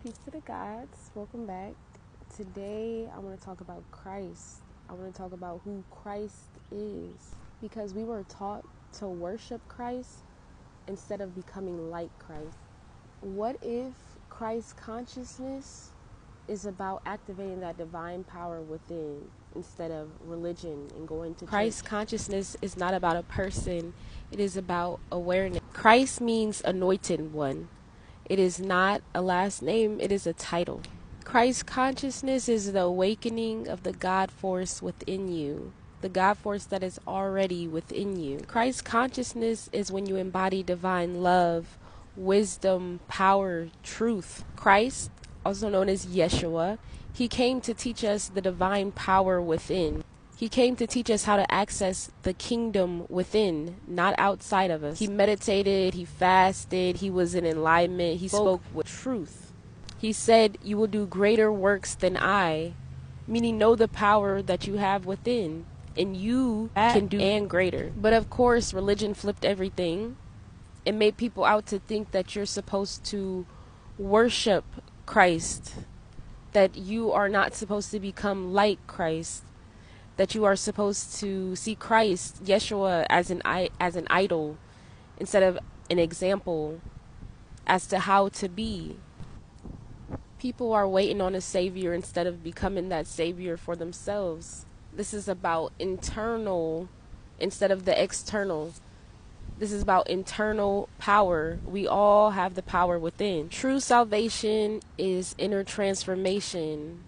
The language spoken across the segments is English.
Peace to the gods. Welcome back. Today I want to talk about Christ. I want to talk about who Christ is because we were taught to worship Christ instead of becoming like Christ. What if Christ consciousness is about activating that divine power within instead of religion and going to Christ consciousness is not about a person, it is about awareness. Christ means anointed one. It is not a last name, it is a title. Christ consciousness is the awakening of the God force within you, the God force that is already within you. Christ consciousness is when you embody divine love, wisdom, power, truth. Christ, also known as Yeshua, he came to teach us the divine power within. He came to teach us how to access the kingdom within, not outside of us. He meditated, he fasted, he was in enlightenment, he spoke with truth. He said, "You will do greater works than I," meaning know the power that you have within, and you can do and greater. But of course, religion flipped everything. It made people out to think that you're supposed to worship Christ, that you are not supposed to become like Christ, that you are supposed to see Christ, Yeshua, as an idol instead of an example as to how to be. People are waiting on a savior instead of becoming that savior for themselves. This is about internal instead of the external. This is about internal power. We all have the power within. True salvation is inner transformation.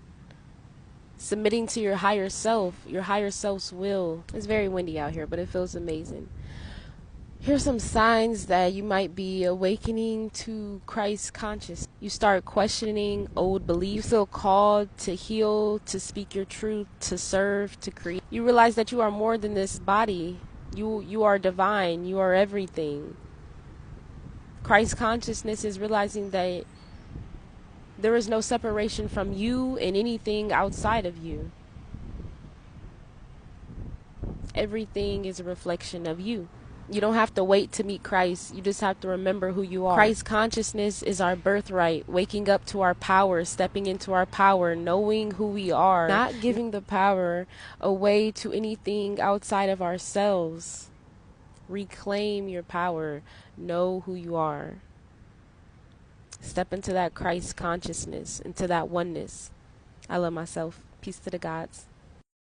Submitting to your higher self's will. It's very windy out here, but it feels amazing. Here's some signs that you might be awakening to Christ conscious. You start questioning old beliefs. You feel called to heal, to speak your truth, to serve, to create. You realize that you are more than this body. You are divine. You are everything. Christ consciousness is realizing that there is no separation from you and anything outside of you. Everything is a reflection of you. You don't have to wait to meet Christ. You just have to remember who you are. Christ consciousness is our birthright, waking up to our power, stepping into our power, knowing who we are, not giving the power away to anything outside of ourselves. Reclaim your power. Know who you are. Step into that Christ consciousness, into that oneness. I love myself. Peace to the gods.